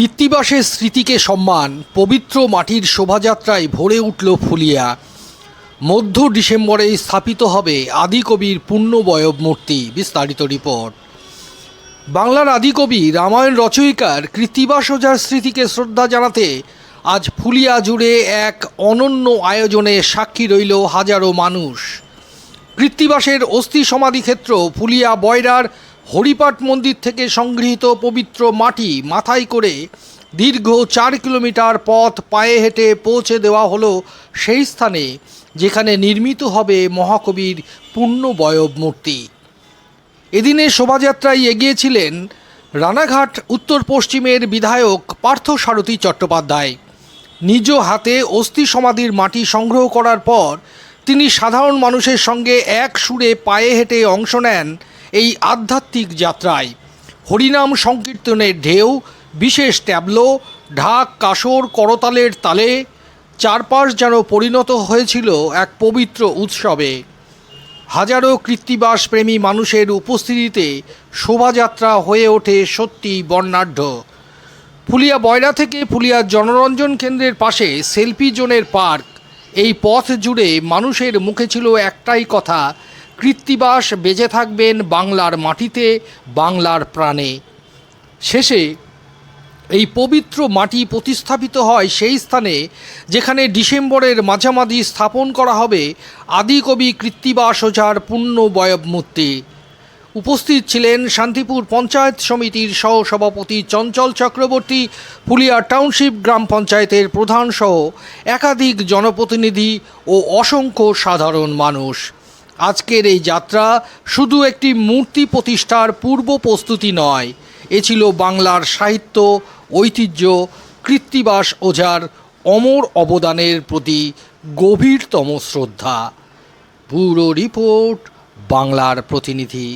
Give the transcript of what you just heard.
কৃত্তিবাসের স্মৃতিকে সম্মান, পবিত্র মাটির শোভাযাত্রায় ভরে উঠল ফুলিয়া। মধ্য ডিসেম্বরে স্থাপিত হবে আদিকবির পূর্ণবয়ব মূর্তি। বিস্তারিত রিপোর্ট। বাংলার আদিকবি রামায়ণ রচয়িকার কৃত্তিবাস ওঝার স্মৃতিকে শ্রদ্ধা জানাতে আজ ফুলিয়া জুড়ে এক অনন্য আয়োজনে সাক্ষী রইল হাজারো মানুষ। কৃত্তিবাসের অস্থি সমাধিক্ষেত্র ফুলিয়া বয়রার হরিপাট মন্দির থেকে সংগৃহীত পবিত্র মাটি মাথায় করে দীর্ঘ 4 কিলোমিটার পথ পায়ে হেঁটে পৌঁছে দেওয়া হলো সেই স্থানে যেখানে নির্মিত হবে মহাকবির পূর্ণবয়ব মূর্তি। এদিনে শোভাযাত্রায় এগিয়েছিলেন রানাঘাট উত্তর পশ্চিমের বিধায়ক পার্থসারথী চট্টোপাধ্যায়। নিজ হাতে অস্থি সমাধির মাটি সংগ্রহ করার পর তিনি সাধারণ মানুষের সঙ্গে এক সুরে পায়ে হেঁটে অংশ নেন এই আধ্যাত্মিক যাত্রায়। হরিনাম সংকীর্তনের ঢেউ, বিশেষ ট্যাবলো, ঢাক, কাসর, করতালের তালে চারপাশ যেন পরিণত হয়েছিল এক পবিত্র উৎসবে। হাজারো কৃত্তিবাস প্রেমী মানুষের উপস্থিতিতে শোভাযাত্রা হয়ে ওঠে সত্যি বর্ণাঢ্য। ফুলিয়া বয়রা থেকে ফুলিয়ার জনরঞ্জন কেন্দ্রের পাশে সেলফি জোনের পার্ক, এই পথ জুড়ে মানুষের মুখে ছিল একটাই কথা, কৃত্তিবাস বেঁচে থাকবেন বাংলার মাটিতে, বাংলার প্রাণে। শেষে এই পবিত্র মাটি প্রতিস্থাপিত হয় সেই স্থানে যেখানে ডিসেম্বরের মাঝামাঝি স্থাপন করা হবে আদিকবি কৃত্তিবাস ওঝার পূর্ণবয়ব মূর্তি। উপস্থিত ছিলেন শান্তিপুর পঞ্চায়েত সমিতির সহসভাপতি চঞ্চল চক্রবর্তী, ফুলিয়া টাউনশিপ গ্রাম পঞ্চায়েতের প্রধান সহ একাধিক জনপ্রতিনিধি ও অসংখ্য সাধারণ মানুষ। আজকের এই যাত্রা শুধু একটি মূর্তি প্রতিষ্ঠার পূর্ব প্রস্তুতি নয়, এ ছিল বাংলার সাহিত্য, ঐতিহ্য, কৃত্তিবাস ওঝার অমর অবদানের প্রতি গভীরতম শ্রদ্ধা। ব্যুরো রিপোর্ট, বাংলার প্রতিনিধি।